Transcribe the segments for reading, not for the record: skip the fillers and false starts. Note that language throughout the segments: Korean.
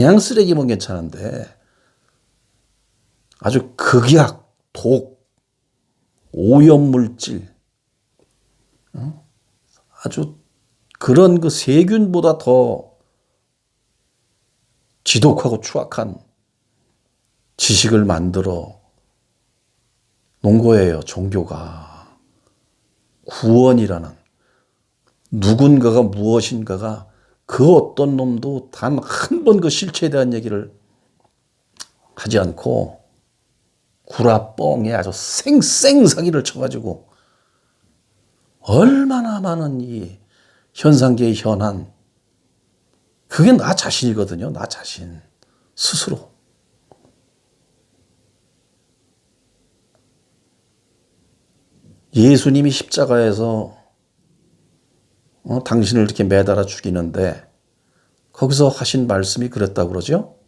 그냥 쓰레기면 괜찮은데 아주 극약, 독, 오염물질, 아주 그런 그 세균보다 더 지독하고 추악한 지식을 만들어 놓은 거예요, 종교가. 구원이라는 누군가가 무엇인가가 그 어떤 놈도 단 한 번 그 실체에 대한 얘기를 하지 않고 구라뻥에 아주 생사기를 쳐가지고 얼마나 많은 이 현상계의 현안, 그게 나 자신이거든요. 나 자신 스스로. 예수님이 십자가에서 당신을 이렇게 매달아 죽이는데 거기서 하신 말씀이 그랬다고 그러죠.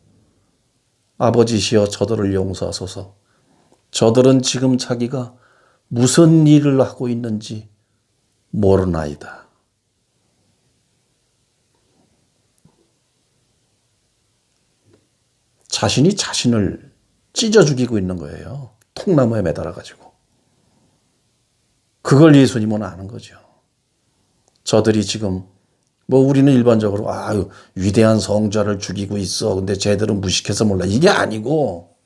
아버지시여 저들을 용서하소서. 저들은 지금 자기가 무슨 일을 하고 있는지 모르나이다. 자신이 자신을 찢어 죽이고 있는 거예요. 통나무에 매달아가지고. 그걸 예수님은 아는 거죠. 저들이 지금 우리는 일반적으로 아유 위대한 성자를 죽이고 있어. 근데 쟤들은 무식해서 몰라. 이게 아니고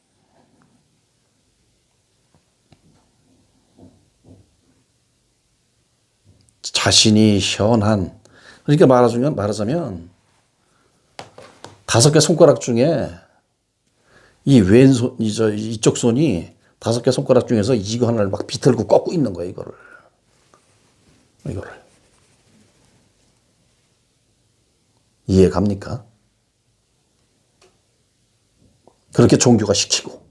자신이 현한, 그러니까 말하자면 5개 손가락 중에 이 왼손, 이쪽 손이 5개 손가락 중에서 이거 하나를 막 비틀고 꺾고 있는 거예요, 이거를. 이해 갑니까? 그렇게 종교가 시키고.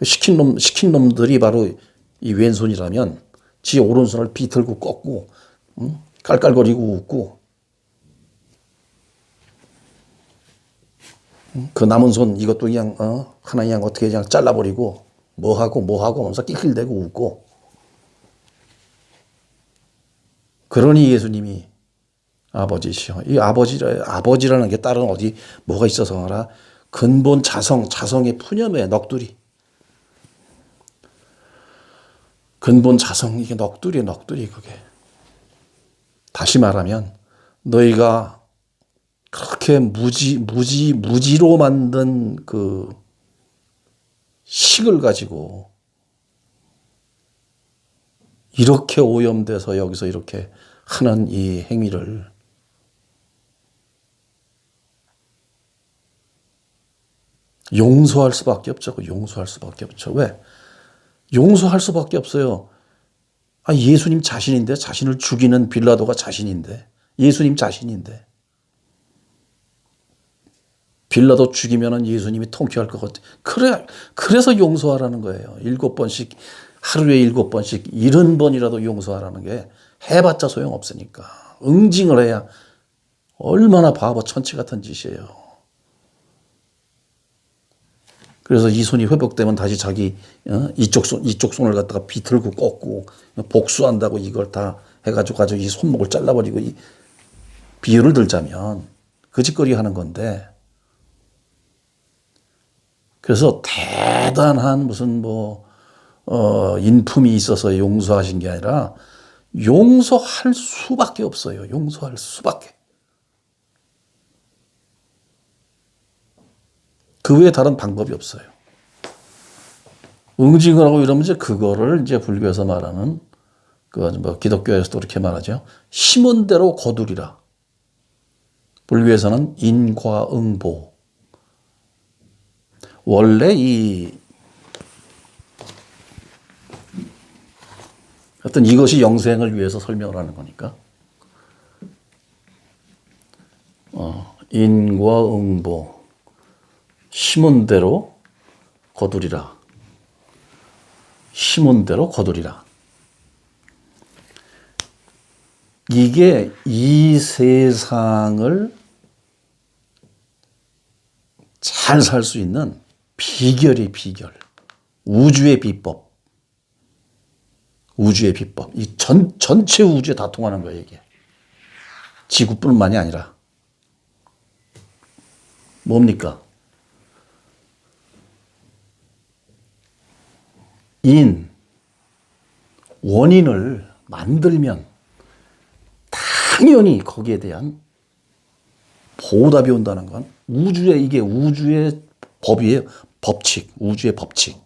시킨 놈들이 바로 이 왼손이라면 지 오른손을 비틀고 꺾고, 깔깔거리고 웃고, 그 남은 손 이것도 그냥 하나 그냥 어떻게 그냥 잘라버리고 뭐하고 하면서 낄낄대고 웃고. 그러니 예수님이 아버지시여. 이 아버지라는 게 다른 어디 뭐가 있어서 알아? 근본 자성의 푸념에 넋두리. 근본 자성, 이게 넋두리 그게. 다시 말하면 너희가 그렇게 무지로 만든 그 식을 가지고 이렇게 오염돼서 여기서 이렇게 하는 이 행위를 용서할 수밖에 없죠. 용서할 수밖에 없죠. 왜? 용서할 수밖에 없어요. 예수님 자신인데, 자신을 죽이는 빌라도가 자신인데, 예수님 자신인데. 빌라도 죽이면은 예수님이 통쾌할 것 같아. 그래서 용서하라는 거예요. 7번씩, 하루에 7번씩 70번이라도 용서하라는 게 해봤자 소용없으니까. 응징을 해야 얼마나 바보 천치 같은 짓이에요. 그래서 이 손이 회복되면 다시 자기 이쪽 손을 갖다가 비틀고 꺾고 복수한다고 이걸 다 해가지고 이 손목을 잘라버리고, 이 비유를 들자면 그 짓거리 하는 건데, 그래서 대단한 무슨 인품이 있어서 용서하신 게 아니라 용서할 수밖에 없어요. 용서할 수밖에. 그 외에 다른 방법이 없어요. 응징을 하고 이러면 그거를 이제 불교에서 말하는, 기독교에서도 그렇게 말하죠. 심은 대로 거두리라. 불교에서는 인과응보. 원래 어떤 이것이 영생을 위해서 설명을 하는 거니까. 인과응보. 심은 대로 거두리라. 심은 대로 거두리라. 이게 이 세상을 잘 살 수 있는 비결. 우주의 비법. 이 전체 우주에 다 통하는 거예요, 이게. 지구뿐만이 아니라. 뭡니까? 원인을 만들면 당연히 거기에 대한 보답이 온다는 건 이게 우주의 법이에요. 법칙, 우주의 법칙.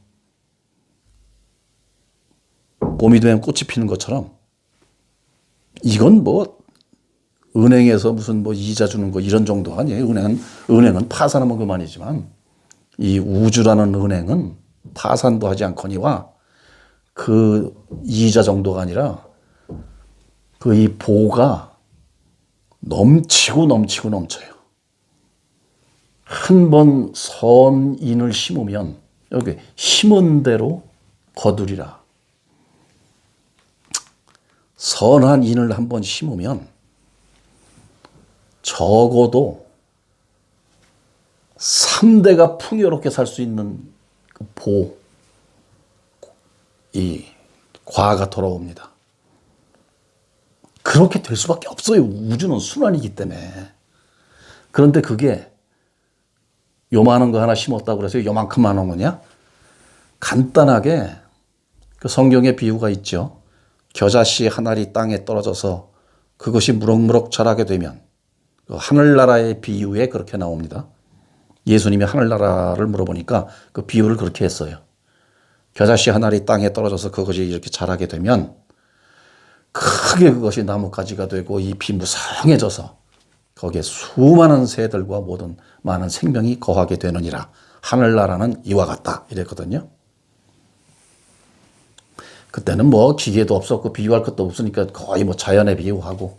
봄이 되면 꽃이 피는 것처럼 이건 뭐 은행에서 무슨 뭐 이자 주는 거 이런 정도 아니에요. 은행은 파산하면 그만이지만 이 우주라는 은행은 파산도 하지 않거니와 그 이자 정도가 아니라 그 이 보가 넘치고 넘쳐요. 한 번 선인을 심으면 여기 심은 대로 거두리라. 선한 인을 한 번 심으면 적어도 3대가 풍요롭게 살 수 있는 그 이 과가 돌아옵니다. 그렇게 될 수밖에 없어요. 우주는 순환이기 때문에. 그런데 그게 요만한 거 하나 심었다고 그래서 요만큼만 한 거냐? 간단하게 그 성경에 비유가 있죠. 겨자씨 한 알이 땅에 떨어져서 그것이 무럭무럭 자라게 되면 그 하늘나라의 비유에 그렇게 나옵니다. 예수님이 하늘나라를 물어보니까 그 비유를 그렇게 했어요. 겨자씨 한 알이 땅에 떨어져서 그것이 이렇게 자라게 되면 크게 그것이 나뭇가지가 되고 잎이 무성해져서 거기에 수많은 새들과 모든 많은 생명이 거하게 되느니라. 하늘나라는 이와 같다. 이랬거든요. 그때는 뭐 기계도 없었고 비유할 것도 없으니까 거의 뭐 자연에 비유하고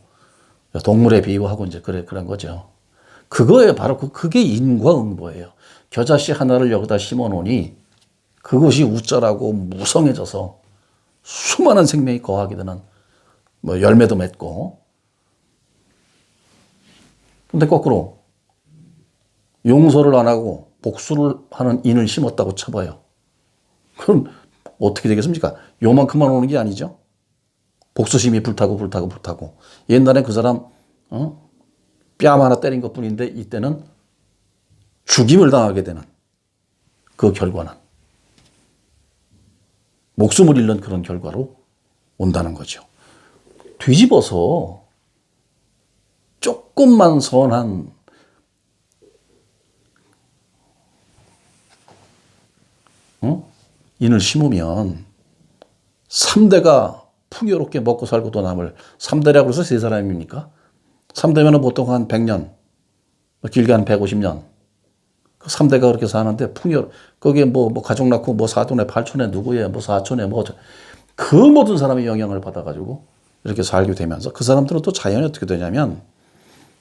동물에 비유하고 이제 그런 거죠. 그거에 바로 그게 인과응보예요. 겨자씨 하나를 여기다 심어 놓으니 그것이 우짜라고 무성해져서 수많은 생명이 거하게 되는 뭐 열매도 맺고. 근데 거꾸로 용서를 안 하고 복수를 하는 인을 심었다고 쳐봐요. 그럼 어떻게 되겠습니까? 요만큼만 오는 게 아니죠. 복수심이 불타고. 옛날에 그 사람 뺨 하나 때린 것뿐인데 이때는 죽임을 당하게 되는 그 결과는 목숨을 잃는 그런 결과로 온다는 거죠. 뒤집어서 조금만 선한 인을 심으면 3대가 풍요롭게 먹고 살고도 남을 3대라고 해서 3사람입니까? 3대면 보통 한 100년, 길게 한 150년. 그 3대가 그렇게 사는데 거기에 뭐 가족 낳고 뭐 사돈에 8촌에 누구에 뭐 사촌에 그 모든 사람이 영향을 받아가지고 이렇게 살게 되면서 그 사람들은 또 자연이 어떻게 되냐면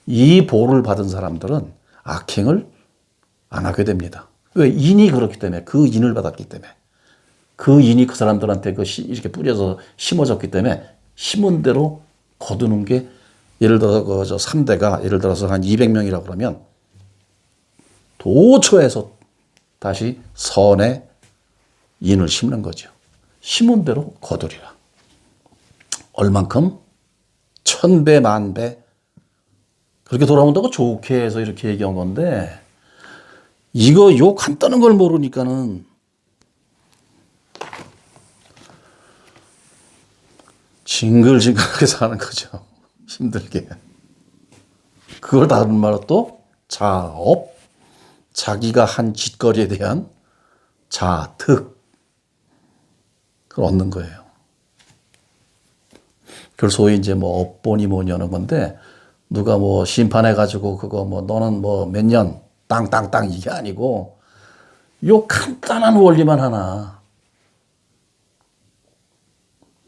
이 보를 받은 사람들은 악행을 안 하게 됩니다. 왜? 인이 그렇기 때문에 그 인을 받았기 때문에 그 인이 그 사람들한테 이렇게 뿌려서 심어졌기 때문에 심은 대로 거두는 게 예를 들어서 저 3대가 예를 들어서 한 200명이라고 그러면 도처에서 다시 선의 인을 심는 거죠. 심은 대로 거두리라. 얼만큼? 1000배, 10,000배. 그렇게 돌아온다고 좋게 해서 이렇게 얘기한 건데, 요 간단한 걸 모르니까는 징글징글하게 사는 거죠. 힘들게. 그걸 다른 말로 또 자업, 자기가 한 짓거리에 대한 자득, 그걸 얻는 거예요. 그걸 소위 이제 뭐 업보니 뭐니 하는 건데, 누가 뭐 심판해가지고 그거 뭐 너는 뭐 몇 년 땅 이게 아니고 요 간단한 원리만 하나.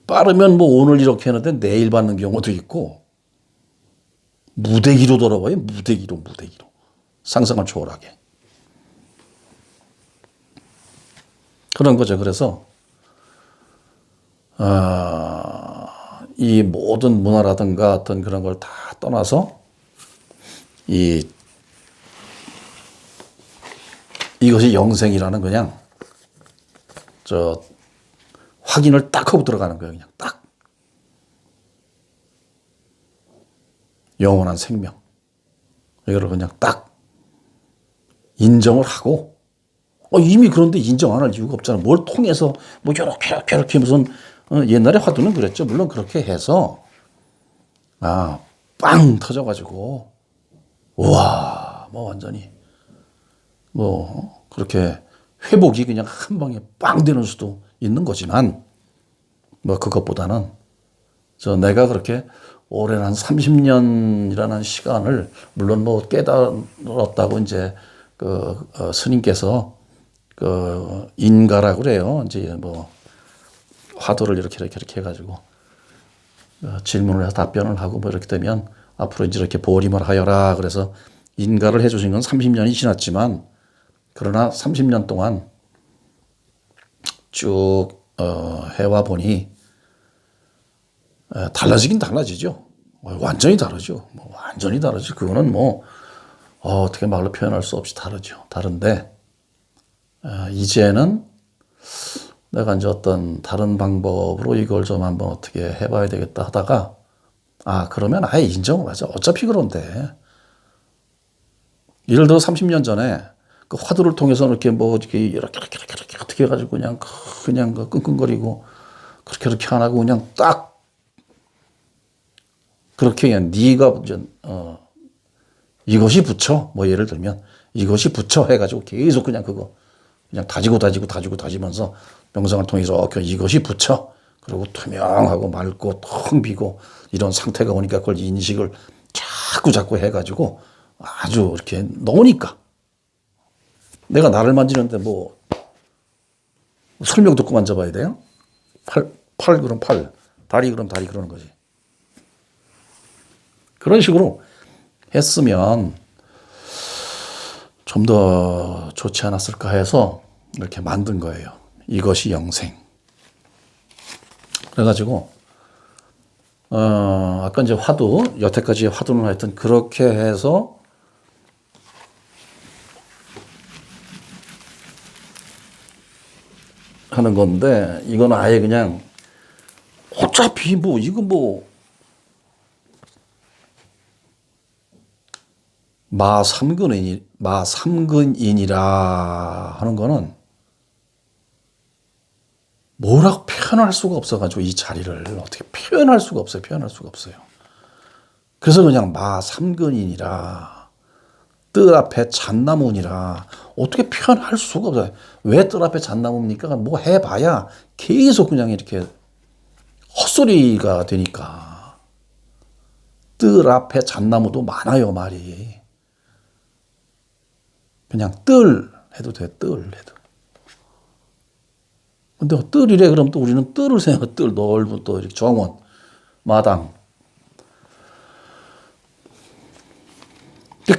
빠르면 뭐 오늘 이렇게 하는데 내일 받는 경우도 있고 무대기로 돌아와요. 무대기로. 상상을 초월하게. 그런 거죠. 그래서 이 모든 문화라든가 어떤 그런 걸 다 떠나서 이것이 영생이라는 그냥 확인을 딱 하고 들어가는 거예요. 그냥 딱. 영원한 생명. 이거를 그냥 딱 인정을 하고, 이미 그런데 인정 안 할 이유가 없잖아. 뭘 통해서 뭐 이렇게 무슨 옛날에 화두는 그랬죠. 물론 그렇게 해서 빵 터져가지고 우와 뭐 완전히 뭐 그렇게 회복이 그냥 한 방에 빵 되는 수도 있는 거지만 뭐 그것보다는 내가 그렇게 오랜 한 30년이라는 시간을 물론 뭐 깨달았다고 이제 스님께서 인가라고 그래요. 이제 뭐 화두를 이렇게 해가지고 질문을 해서 답변을 하고 뭐 이렇게 되면 앞으로 이제 이렇게 보림을 하여라. 그래서 인가를 해주신 건 30년이 지났지만 그러나 30년 동안 쭉 해와 보니 달라지긴 달라지죠. 완전히 다르죠. 뭐 완전히 다르지. 그거는 뭐 어떻게 말로 표현할 수 없이 다르죠. 다른데 이제는 내가 이제 어떤 다른 방법으로 이걸 좀 한번 어떻게 해봐야 되겠다 하다가 그러면 아예 인정을 하자. 어차피 그런데 예를 들어 30년 전에 그 화두를 통해서 이렇게 뭐 이렇게 어떻게 해가지고 그냥 끙끙거리고 그렇게 안 하고 그냥 딱 그렇게 그냥 네가 이것이 부처 뭐 예를 들면 이것이 부처 해가지고 계속 그냥 그냥 다지면서 명상을 통해서 이것이 부처 그리고 투명하고 맑고 텅 비고 이런 상태가 오니까 그걸 인식을 자꾸 해가지고 아주 이렇게 놓으니까 내가 나를 만지는데 뭐 설명 듣고 만져봐야 돼요? 팔 그럼 팔, 다리 그럼 다리 그러는 거지. 그런 식으로 했으면 좀 더 좋지 않았을까 해서 이렇게 만든 거예요. 이것이 영생. 그래가지고 아까 이제 화두 여태까지 화두는 하여튼 그렇게 해서 하는 건데 이건 아예 그냥 어차피 뭐 이거 뭐 마삼근인이라 하는 거는 뭐라고 표현할 수가 없어가지고 이 자리를 어떻게 표현할 수가 없어요. 그래서 그냥 마삼근인이라 뜰 앞에 잣나무니라 어떻게 표현할 수가 없어요. 왜 뜰 앞에 잣나무입니까? 뭐 해봐야 계속 그냥 이렇게 헛소리가 되니까. 뜰 앞에 잣나무도 많아요, 말이. 그냥 뜰 해도 돼, 뜰 해도. 근데 뜰이래 그럼 또 우리는 뜰을 생각해. 뜰 넓은 또 이렇게 정원, 마당.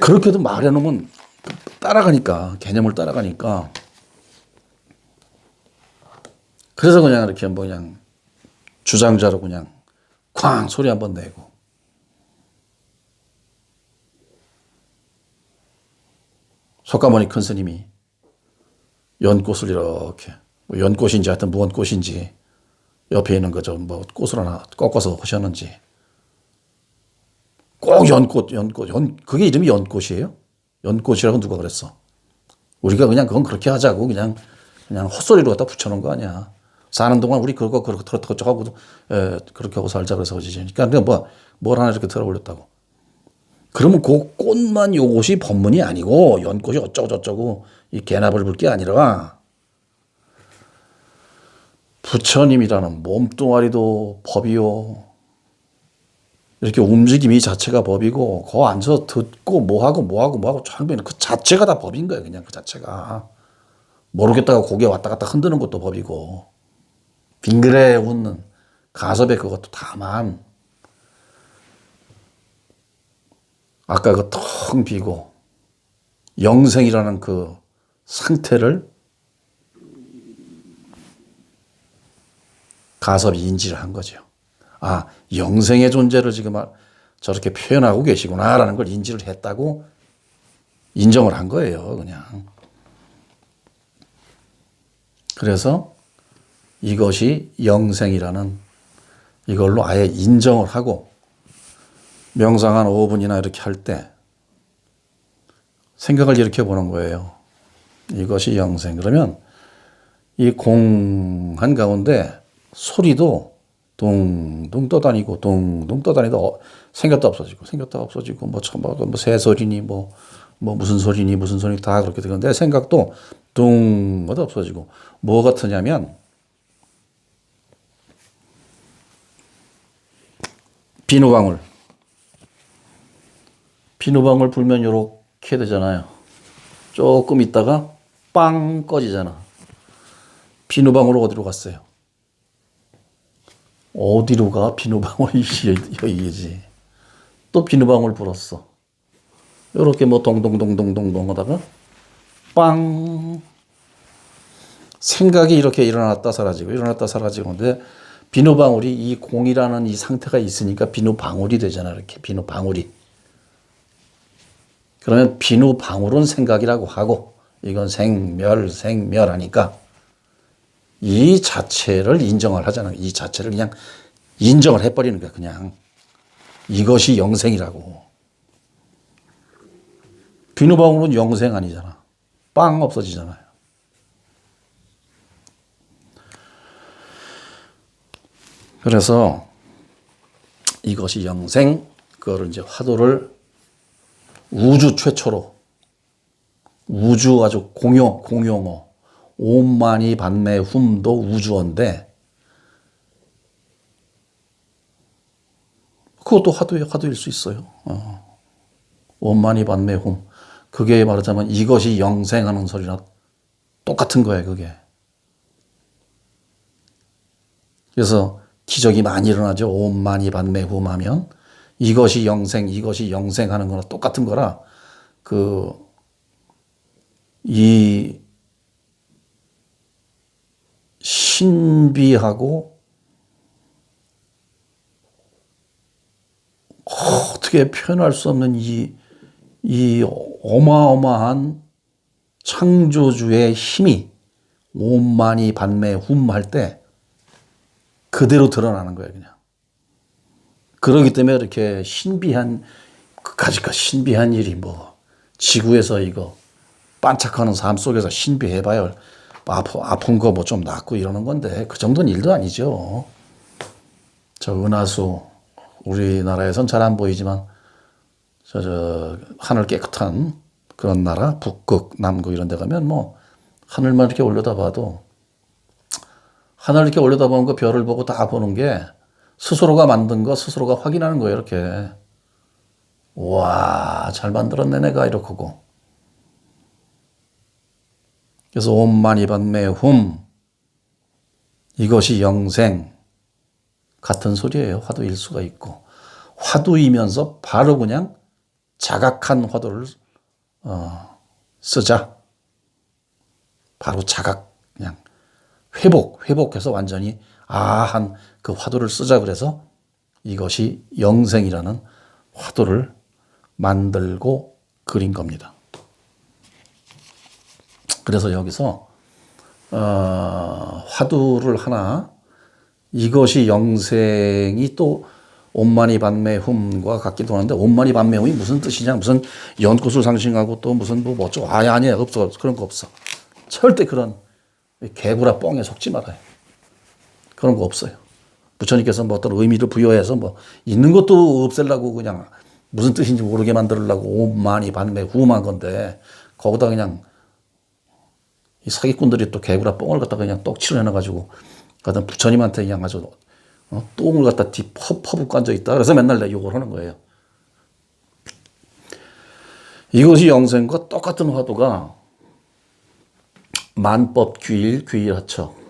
그렇게도 말해놓으면 따라가니까 개념을 따라가니까 그래서 그냥 이렇게 뭐 그냥 주장자로 그냥 쾅 소리 한번 내고 석가모니 큰 스님이 연꽃을 이렇게 뭐 연꽃인지 하여튼 무언 꽃인지 옆에 있는 거죠 뭐 꽃을 하나 꺾어서 하셨는지 꼭 연꽃 그게 이름이 연꽃이에요? 연꽃이라고 누가 그랬어? 우리가 그냥 그건 그렇게 하자고 그냥 헛소리로 갖다 붙여놓은 거 아니야. 사는 동안 우리 그거 그렇게 하고 그렇게 하고 살자 그래서 그러지. 그러니까 뭘 하나 이렇게 들어 올렸다고. 그러면 그 꽃만 요것이 법문이 아니고 연꽃이 어쩌고 저쩌고 이 개납을 불 게 아니라 부처님이라는 몸뚱아리도 법이요. 이렇게 움직임이 자체가 법이고 거 앉아서 듣고 뭐하고 전부 그 자체가 다 법인 거예요. 그냥 그 자체가. 모르겠다가 고개 왔다 갔다 흔드는 것도 법이고 빙그레 웃는 가섭의 그것도 다만 아까 그 텅 비고 영생이라는 그 상태를 가섭이 인지를 한 거죠. 영생의 존재를 지금 저렇게 표현하고 계시구나라는 걸 인지를 했다고 인정을 한 거예요, 그냥. 그래서 이것이 영생이라는 이걸로 아예 인정을 하고 명상 한 5분이나 이렇게 할 때 생각을 이렇게 보는 거예요. 이것이 영생. 그러면 이 공한 가운데 소리도 둥둥 떠다니고 둥둥 떠다니도 생겼다 없어지고 생겼다 없어지고 뭐 새소리니 뭐 무슨 소리니 무슨 소리 다 그렇게 되는데 생각도 둥 하다 없어지고 뭐 같으냐면 비누방울 불면 이렇게 되잖아요. 조금 있다가 빵 꺼지잖아. 비누방울 어디로 갔어요? 어디로 가? 비누방울이 여기지. 또 비누방울 불었어. 이렇게 뭐 동동동동동동 하다가 빵. 생각이 이렇게 일어났다 사라지고 일어났다 사라지고 근데 비누방울이 이 공이라는 이 상태가 있으니까 비누방울이 되잖아. 이렇게 비누방울이. 그러면 비누방울은 생각이라고 하고 이건 생멸하니까 이 자체를 인정을 하잖아요. 이 자체를 그냥 인정을 해버리는 거야. 그냥 이것이 영생이라고. 비누방울은 영생 아니잖아. 빵 없어지잖아요. 그래서 이것이 영생, 그거를 이제 화두를 우주 최초로 우주 아주 공용어 옴마니 반매 훔도 우주어인데 그것도 화두일 수 있어요. 옴마니 반매 훔 그게 말하자면 이것이 영생하는 소리나 똑같은 거예요. 그게. 그래서 기적이 많이 일어나죠. 옴마니 반매 훔 하면 이것이 영생하는 거나 똑같은 거라 이 신비하고 어떻게 표현할 수 없는 이 어마어마한 창조주의 힘이 옴마니 반매 훔 할 때 그대로 드러나는 거예요, 그냥. 그러기 때문에 이렇게 신비한 일이 뭐 지구에서 이거 반짝하는 삶 속에서 신비해봐요. 아픈 거 뭐 좀 낫고 이러는 건데 그 정도는 일도 아니죠. 저 은하수 우리나라에선 잘 안 보이지만 저 하늘 깨끗한 그런 나라 북극 남극 이런 데 가면 뭐 하늘만 이렇게 올려다봐도 하늘 이렇게 올려다보는 거 별을 보고 다 보는 게 스스로가 만든 거 스스로가 확인하는 거예요. 이렇게 와, 잘 만들었네 내가 이렇고. 그래서 옴마니 반매 훔 이것이 영생 같은 소리예요. 화두일 수가 있고 화두이면서 바로 그냥 자각한 화두를 쓰자. 바로 자각 그냥 회복해서 완전히 한 그 화두를 쓰자 그래서 이것이 영생이라는 화두를 만들고 그린 겁니다. 그래서 여기서 화두를 하나 이것이 영생이 또 옴마니 반매 훔과 같기도 하는데 옴마니 반매 훔이 무슨 뜻이냐 무슨 연꽃을 상징하고 또 무슨 뭐 어쩌고 아니야 없어 그런 거 없어. 절대 그런 개구라 뻥에 속지 말아요. 그런 거 없어요. 부처님께서 뭐 어떤 의미를 부여해서 뭐 있는 것도 없애려고 그냥 무슨 뜻인지 모르게 만들려고 옴마니 반매 훔한 건데 거기다 그냥 이 사기꾼들이 또 개구라 뻥을 갖다 그냥 떡칠을 해놔가지고 갖다 부처님한테 그냥 아주 똥을 갖다 퍼붓고 앉아있다. 그래서 맨날 내 욕을 하는 거예요. 이것이 영생과 똑같은 화두가 만법 귀일 하처.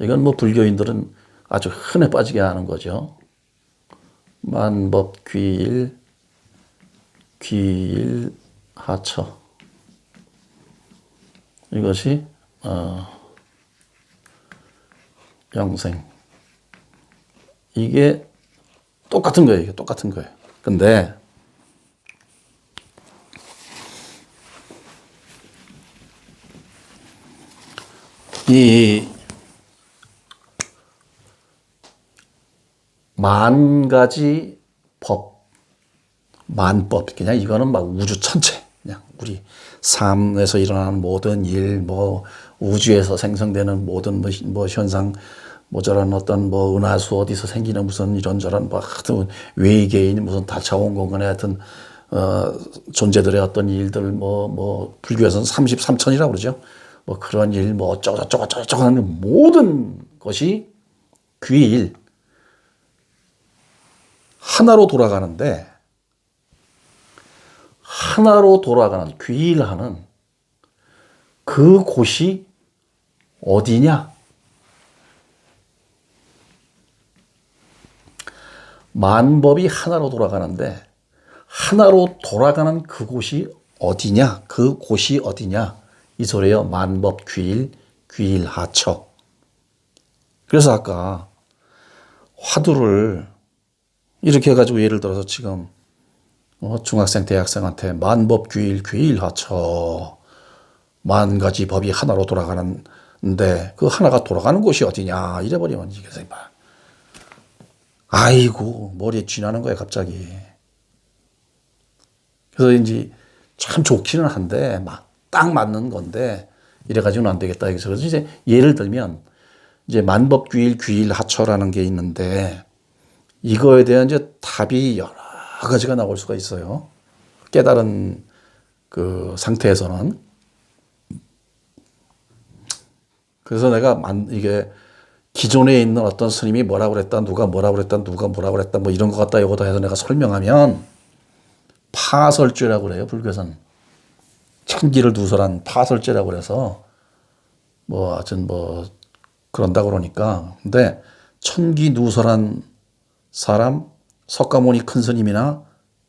이건 뭐 불교인들은 아주 흔해 빠지게 하는 거죠. 만법 귀일 하처. 이것이 영생. 이게 똑같은 거예요. 이게 똑같은 거예요. 근데 이 만 가지 법, 만법, 그냥 이거는 막 우주 우리 삶에서 일어나는 모든 일, 뭐 우주에서 생성되는 모든 뭐 현상, 뭐 저런 어떤 뭐 은하수 어디서 생기는 무슨 이런저런 뭐 하여튼 외계인 무슨 다차원 공간에 하여튼 존재들의 어떤 일들 뭐 불교에서는 33천이라고 그러죠. 뭐 그런 일 뭐 어쩌고 하는 모든 것이 귀일 하나로 돌아가는데 하나로 돌아가는 귀일하는 그 곳이 어디냐? 만법이 하나로 돌아가는데 하나로 돌아가는 그곳이 어디냐? 그 곳이 어디냐? 이 소리예요. 만법 귀일, 귀일하처. 그래서 아까 화두를 이렇게 해가지고 예를 들어서 지금 중학생, 대학생한테 만법 귀일, 귀일하처. 만 가지 법이 하나로 돌아가는데 그 하나가 돌아가는 곳이 어디냐? 이래버리면 이게 아이고 머리에 쥐나는 거야 갑자기. 그래서 이제 참 좋기는 한데 막 딱 맞는 건데 이래가지고는 안 되겠다. 그래서 이제 예를 들면 이제 만법귀일 귀일하처라는 게 있는데 이거에 대한 이제 답이 여러 가지가 나올 수가 있어요. 깨달은 그 상태에서는. 그래서 내가 이게 기존에 있는 어떤 스님이 뭐라고 그랬다, 누가 뭐라고 그랬다, 누가 뭐라고 그랬다, 뭐 이런 것 같다, 이거다 해서 내가 설명하면 파설죄라고 그래요, 불교에서는. 천기를 누설한 파설죄라고 그래서 뭐 하여튼 뭐 그런다고 그러니까. 근데 천기 누설한 사람, 석가모니 큰 스님이나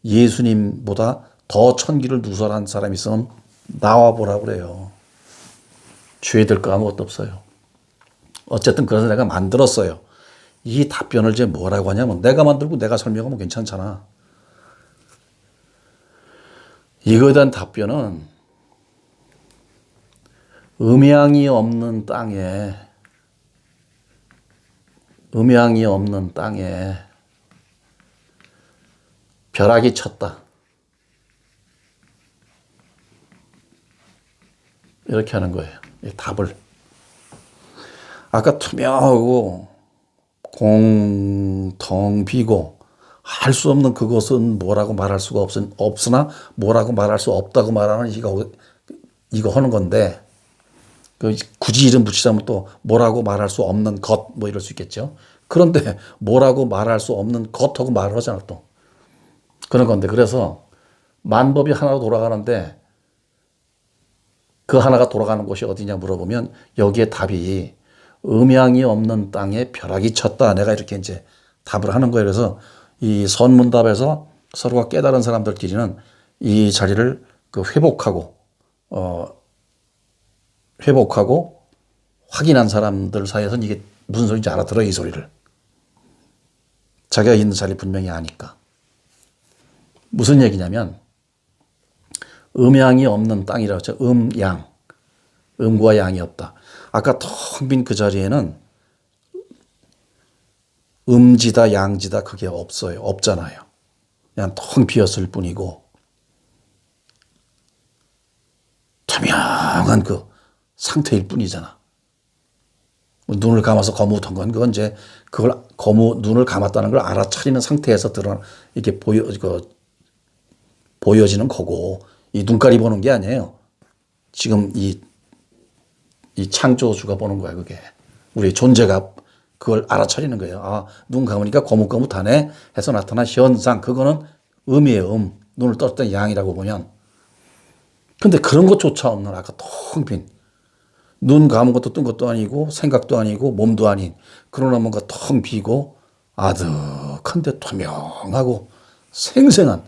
예수님보다 더 천기를 누설한 사람이 있으면 나와보라고 그래요. 죄될 거 아무것도 없어요. 어쨌든 그래서 내가 만들었어요. 이 답변을 이제 뭐라고 하냐면 내가 만들고 내가 설명하면 괜찮잖아. 이거에 대한 답변은 음양이 없는 땅에 벼락이 쳤다. 이렇게 하는 거예요. 이 답을. 아까 투명하고 덩 비고 할 수 없는 그것은 뭐라고 말할 수가 없으나 뭐라고 말할 수 없다고 말하는 이거 하는 건데 굳이 이름 붙이자면 또 뭐라고 말할 수 없는 것 뭐 이럴 수 있겠죠. 그런데 뭐라고 말할 수 없는 것하고 말을 하잖아 또. 그런 건데 그래서 만법이 하나로 돌아가는데 그 하나가 돌아가는 곳이 어디냐 물어보면 여기에 답이 음양이 없는 땅에 벼락이 쳤다. 내가 이렇게 이제 답을 하는 거예요. 그래서 이 선문답에서 서로가 깨달은 사람들끼리는 이 자리를 회복하고 확인한 사람들 사이에서는 이게 무슨 소리인지 알아들어요. 이 소리를. 자기가 있는 자리 분명히 아니까. 무슨 얘기냐면 음양이 없는 땅이라고 했죠. 음양. 음과 양이 없다. 아까 텅 빈 그 자리에는 음지다 양지다 그게 없어요. 없잖아요. 그냥 텅 비었을 뿐이고 투명한 그 상태일 뿐이잖아. 눈을 감아서 거뭇한 건 그건 이제 그걸 눈을 감았다는 걸 알아차리는 상태에서 이렇게 보여지는 거고 이 눈깔이 보는 게 아니에요. 지금 이 창조주가 보는 거야 그게. 우리 존재가 그걸 알아차리는 거예요. 아, 눈 감으니까 거뭇거뭇하네 해서 나타난 현상 그거는 음이에요. 눈을 떴을 때 양이라고 보면. 근데 그런 것조차 없는 아까 텅 빈 눈 감은 것도 뜬 것도 아니고 생각도 아니고 몸도 아닌 그러나 뭔가 텅 비고 아득한데 투명하고 생생한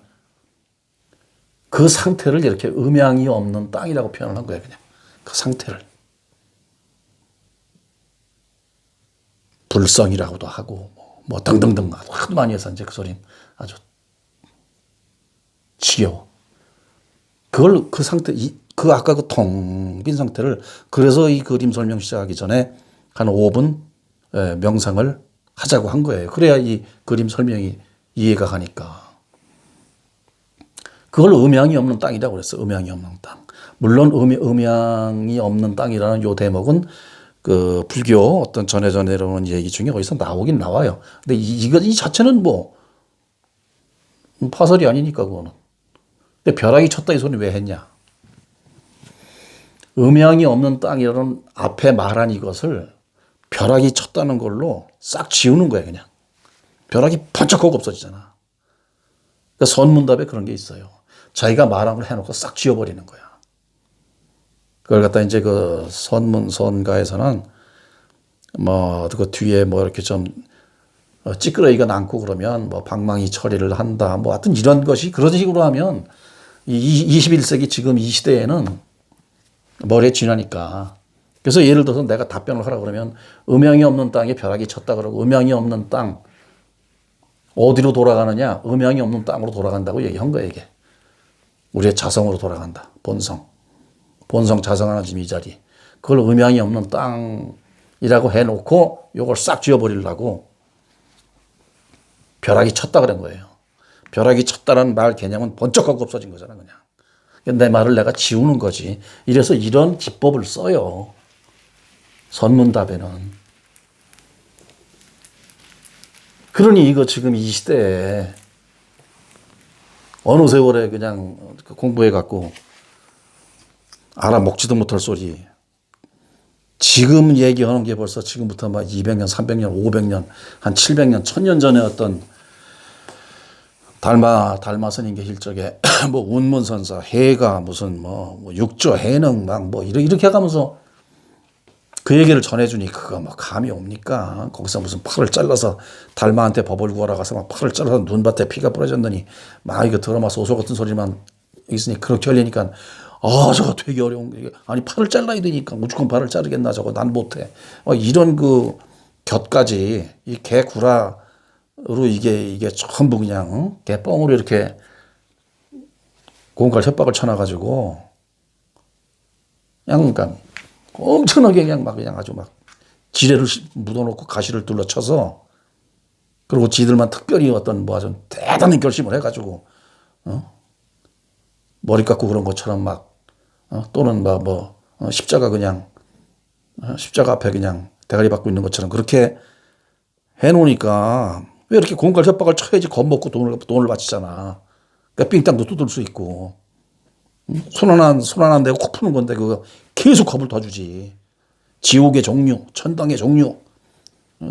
그 상태를 이렇게 음양이 없는 땅이라고 표현을 한 거예요. 그냥 그 상태를. 불성이라고도 하고 뭐 등등등 하도 많이 해서 이제 그 소리는 아주 지겨워. 그걸 그 상태 그 아까 그 텅 빈 상태를 그래서 이 그림 설명 시작하기 전에 한 5분 명상을 하자고 한 거예요. 그래야 이 그림 설명이 이해가 가니까. 그걸 음양이 없는 땅이라고 그랬어. 음양이 없는 땅. 물론 음양이 없는 땅이라는 요 대목은 그 불교 어떤 전해져 내려오는 얘기 중에 어디서 나오긴 나와요. 근데 이 자체는 뭐 파설이 아니니까 그거는. 근데 벼락이 쳤다 이 소리는 왜 했냐? 음양이 없는 땅이라는 앞에 말한 이것을 벼락이 쳤다는 걸로 싹 지우는 거야 그냥. 벼락이 번쩍하고 없어지잖아. 그러니까 선문답에 그런 게 있어요. 자기가 말한 걸 해놓고 싹 지워버리는 거야. 그걸 갖다 이제 그 선가에서는 뭐 그 뒤에 뭐 이렇게 좀 찌끄러기가 남고 그러면 뭐 방망이 처리를 한다. 뭐 하여튼 이런 것이 그런 식으로 하면 이 21세기 지금 이 시대에는 머리에 쥐나니까. 그래서 예를 들어서 내가 답변을 하라 그러면 음양이 없는 땅에 벼락이 쳤다 그러고 음양이 없는 땅 어디로 돌아가느냐? 음양이 없는 땅으로 돌아간다고 얘기한 거예요, 이게. 우리의 자성으로 돌아간다. 본성. 본성 자성하는 지금 이 자리. 그걸 음양이 없는 땅이라고 해놓고 이걸 싹 지워버리려고 벼락이 쳤다 그런 거예요. 벼락이 쳤다라는 말 개념은 번쩍하고 없어진 거잖아, 그냥. 내 말을 내가 지우는 거지. 이래서 이런 기법을 써요. 선문답에는. 그러니 이거 지금 이 시대에 어느 세월에 그냥 공부해갖고 알아먹지도 못할 소리. 지금 얘기하는 게 벌써 지금부터 막 200년, 300년, 500년, 한 700년, 1000년 전에 어떤 달마 스님 계실 적에 뭐 운문선사, 해가 무슨 뭐 육조, 해능 막 뭐 이렇게 해가면서 그 얘기를 전해주니 그거 뭐 감이 옵니까? 거기서 무슨 팔을 잘라서 달마한테 법을 구하러 가서 막 팔을 잘라서 눈밭에 피가 뿌려졌더니 막 이거 드라마 소설 같은 소리만 있으니 그렇게 하려니까 저거 되게 어려운 게 아니 팔을 잘라야 되니까 무조건 팔을 자르겠나 저거 난 못해. 이런 그 곁까지 이 개구라로 이게 전부 그냥 개뻥으로 이렇게 공갈 협박을 쳐놔가지고 그냥 그러니까 엄청나게 그냥 아주 막 지뢰를 묻어놓고 가시를 둘러쳐서 그리고 지들만 특별히 어떤 뭐 아주 대단한 결심을 해가지고 머리 깎고 그런 것처럼 막 또는 십자가 그냥 십자가 앞에 그냥 대가리 받고 있는 것처럼 그렇게 해놓으니까 왜 이렇게 공갈 협박을 쳐야지 겁먹고 돈을 바치잖아. 그러니까 삥땅도 뜯을 수 있고 손 하나 내고 코 푸는 건데 그거 계속 겁을 더 주지. 지옥의 종류, 천당의 종류.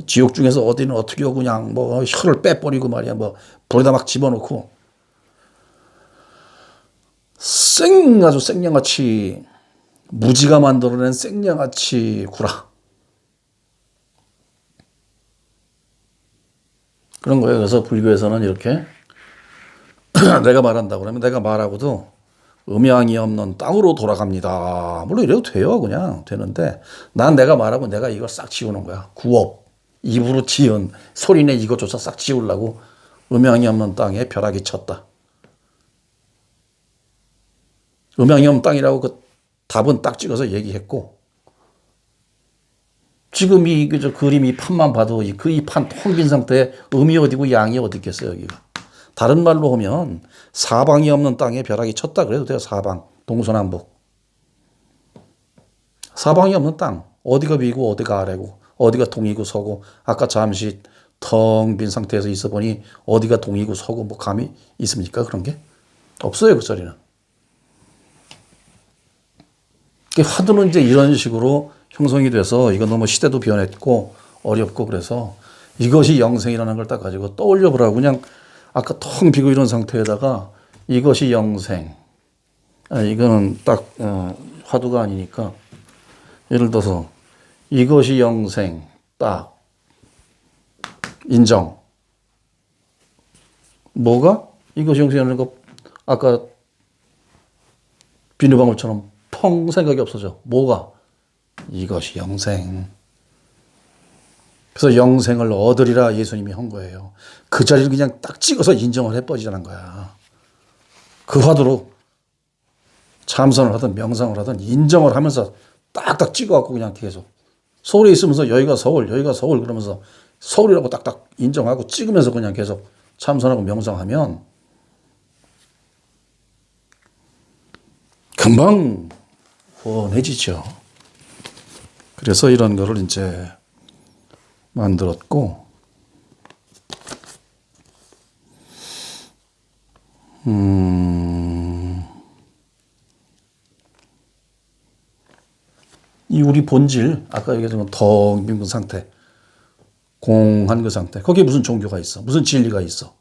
지옥 중에서 어디는 어떻게 그냥 뭐 혀를 빼버리고 말이야 뭐 불에다 막 집어넣고 아주 생양아치 무지가 만들어낸 생양아치 구라 그런 거예요. 그래서 불교에서는 이렇게 내가 말한다 그러면 내가 말하고도 음양이 없는 땅으로 돌아갑니다. 물론 이래도 돼요. 그냥 되는데 난 내가 말하고 내가 이걸 싹 지우는 거야. 구업 입으로 지은 소리내 이것조차 싹 지우려고 음양이 없는 땅에 벼락이 쳤다. 음양이 없는 땅이라고 그 답은 딱 찍어서 얘기했고 지금 이 그림 이 판만 봐도 이 판 텅 빈 상태에 음이 어디고 양이 어디 있겠어요 여기가. 다른 말로 하면 사방이 없는 땅에 벼락이 쳤다 그래도 돼요. 사방 동서남북 사방이 없는 땅 어디가 위고 어디가 아래고 어디가 동이고 서고 아까 잠시 텅 빈 상태에서 있어 보니 어디가 동이고 서고 뭐 감이 있습니까? 그런 게 없어요. 그 소리는. 화두는 이제 이런 식으로 형성이 돼서 이건 너무 시대도 변했고 어렵고 그래서 이것이 영생이라는 걸 딱 가지고 떠올려 보라고 그냥 아까 텅 비고 이런 상태에다가 이것이 영생. 이거는 딱 화두가 아니니까 예를 들어서 이것이 영생 딱 인정. 뭐가? 이것이 영생이라는 거 아까 비누방울처럼 펑 생각이 없어져. 뭐가? 이것이 영생. 그래서 영생을 얻으리라 예수님이 한 거예요. 그 자리를 그냥 딱 찍어서 인정을 해버리자는 거야. 그 화두로 참선을 하든 명상을 하든 인정을 하면서 딱딱 찍어갖고 그냥 계속 서울에 있으면서 여기가 서울 그러면서 서울이라고 딱딱 인정하고 찍으면서 그냥 계속 참선하고 명상하면 금방 훤해지죠. 그래서 이런 거를 이제 만들었고, 이 우리 본질, 아까 얘기했던 덩 빈 그 상태, 공한 그 상태, 거기에 무슨 종교가 있어? 무슨 진리가 있어?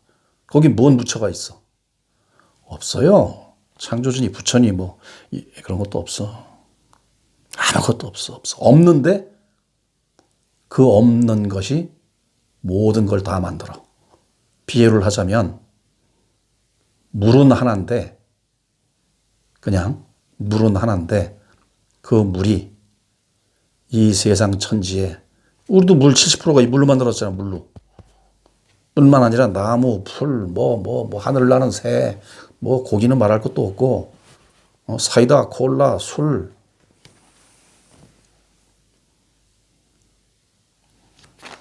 거기 뭔 부처가 있어? 없어요. 창조주니 부처니 뭐 그런 것도 없어. 아무것도 없어. 없는데 그 없는 것이 모든 걸 다 만들어. 비유를 하자면 물은 하나인데, 그냥 물은 하나인데 그 물이 이 세상 천지에, 우리도 물 70%가 이 물로 만들었잖아. 물로. 뿐만 아니라 나무, 풀, 하늘 나는 새, 고기는 말할 것도 없고, 사이다, 콜라, 술.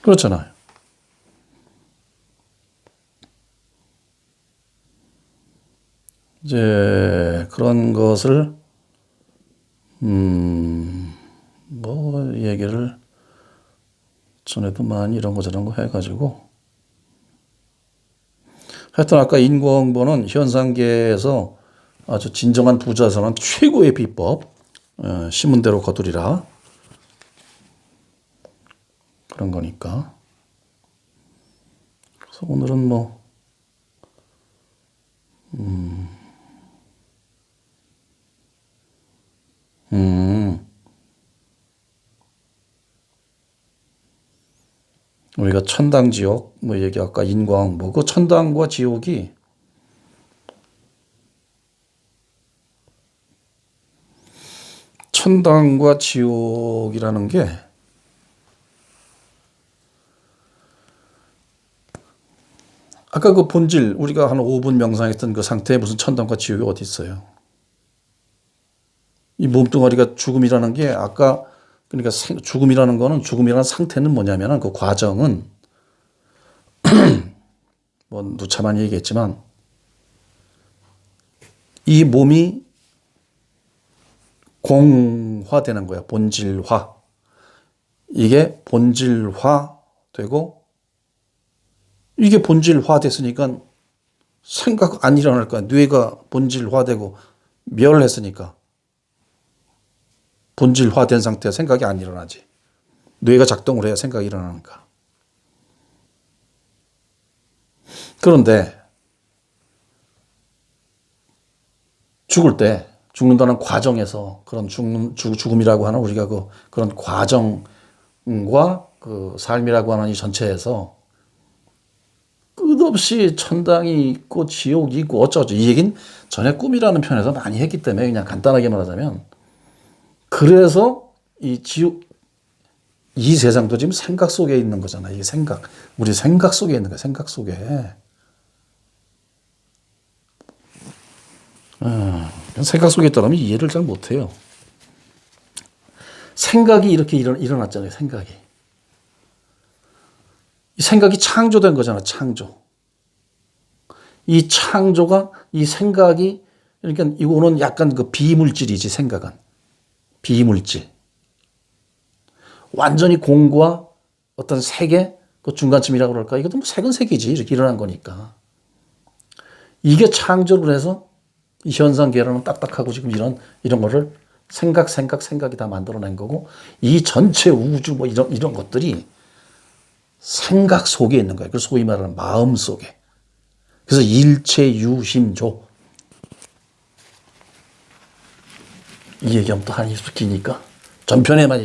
그렇잖아요. 이제 그런 것을 얘기를 전에도 많이 이런 거 저런 거 해가지고, 하여튼 아까 인공보는 현상계에서 아주 진정한 부자선한 최고의 비법, 신문대로 거두리라, 그런 거니까. 그래서 오늘은 우리가 천당 지옥 얘기 아까 인광 그 천당과 지옥이 천당과 지옥이라는 게 아까 그 본질 우리가 한 5분 명상했던 그 상태에 무슨 천당과 지옥이 어디 있어요? 이 몸뚱아리가 죽음이라는 게 아까 그러니까 죽음이라는 거는 죽음이라는 상태는 뭐냐면은 그 과정은 누차만 얘기했지만 이 몸이 공화되는 거야. 본질화. 이게 본질화되고 이게 본질화 됐으니까 생각 안 일어날 거야. 뇌가 본질화되고 멸했으니까. 본질화된 상태에 생각이 안 일어나지. 뇌가 작동을 해야 생각이 일어나니까. 그런데 죽을 때 죽는다는 과정에서 그런 죽음이라고 하는 우리가 그런 과정과 그 삶이라고 하는 이 전체에서 끝없이 천당이 있고 지옥이 있고 어쩌고 이 얘기는 전에 꿈이라는 편에서 많이 했기 때문에 그냥 간단하게 말하자면 그래서 이 세상도 지금 생각 속에 있는 거잖아. 이게 생각. 우리 생각 속에 있는 거야. 생각 속에. 생각 속에 있다면 이해를 잘 못해요. 생각이 이렇게 일어났잖아요. 생각이. 이 생각이 창조된 거잖아. 창조. 이 창조가 이 생각이 그러니까 이거는 약간 그 비물질이지. 생각은. 비물질. 완전히 공과 어떤 세계, 그 중간쯤이라고 그럴까? 이것도 색은 색이지. 이렇게 일어난 거니까. 이게 창조를 해서 이 현상 계라는 딱딱하고 지금 이런 거를 생각이 다 만들어낸 거고 이 전체 우주 이런 것들이 생각 속에 있는 거예요. 그래서 소위 말하는 마음 속에. 그래서 일체 유심조. 이 얘기하면 또 한이 기니까 전편에만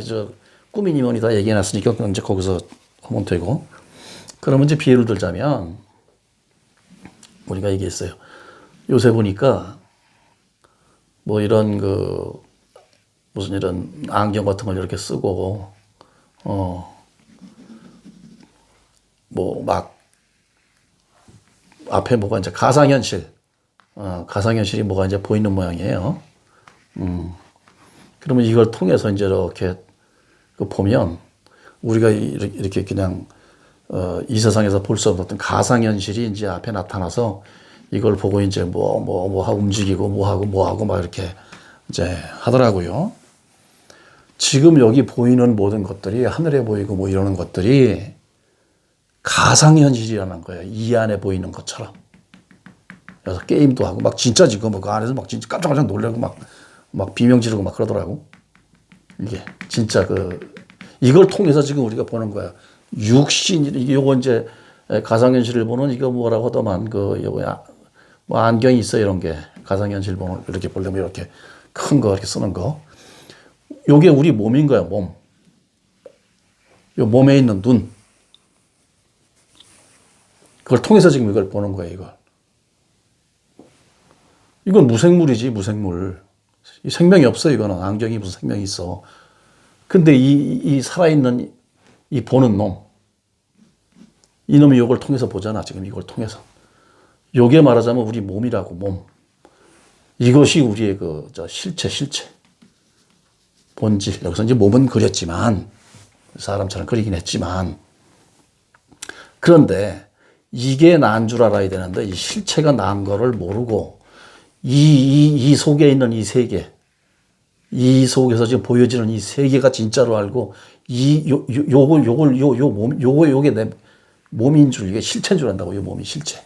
꾸미니머니 다 얘기해놨으니까 이제 거기서 하면 되고. 그러면 이제 비유를 들자면 우리가 얘기했어요. 요새 보니까 이런 무슨 이런 안경 같은 걸 이렇게 쓰고 막 앞에 뭐가 이제 가상현실이 뭐가 이제 보이는 모양이에요. 그러면 이걸 통해서 이제 이렇게 보면 우리가 이렇게 그냥 이 세상에서 볼 수 없는 어떤 가상현실이 이제 앞에 나타나서 이걸 보고 이제 하고 움직이고 뭐하고 막 이렇게 이제 하더라고요. 지금 여기 보이는 모든 것들이 하늘에 보이고 뭐 이러는 것들이 가상현실이라는 거예요. 이 안에 보이는 것처럼. 그래서 게임도 하고 막 진짜 지금 그 안에서 막 진짜 깜짝깜짝 놀라고 막 비명 지르고 막 그러더라고. 이게 진짜 이걸 통해서 지금 우리가 보는 거야. 이게 요거 이제 가상현실을 보는 이거 뭐라고 하더만 뭐 안경이 있어 이런 게 가상현실 보는 이렇게 보려면 이렇게 큰 거 이렇게 쓰는 거. 요게 우리 몸인 거야, 몸. 요 몸에 있는 눈. 그걸 통해서 지금 이걸 보는 거예요, 이걸. 이건 무생물이지, 무생물. 이 생명이 없어, 이거는. 안경이 무슨 생명이 있어. 근데 이 살아있는 이 보는 놈. 이놈이 이걸 통해서 보잖아, 지금 이걸 통해서. 요게 말하자면 우리 몸이라고, 몸. 이것이 우리의 실체. 본질. 여기서 이제 몸은 그렸지만, 사람처럼 그리긴 했지만, 그런데 이게 난 줄 알아야 되는데, 이 실체가 난 거를 모르고, 이 속에 있는 이 세계, 이 속에서 지금 보여지는 이 세계가 진짜로 알고, 요게 내 몸인 줄, 이게 실체인 줄 안다고, 요 몸이 실체.